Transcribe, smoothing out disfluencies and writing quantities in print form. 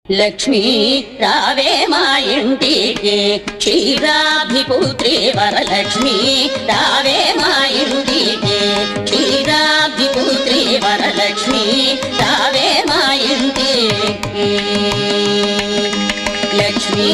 లక్ష్మీ రావే మా ఇంటికి క్షీరాబ్ధిపుత్రి వరలక్ష్మి రావే మా ఇంటికి క్షీరాబ్ధిపుత్రి వరలక్ష్మి రావే మా ఇంటికి లక్ష్మీ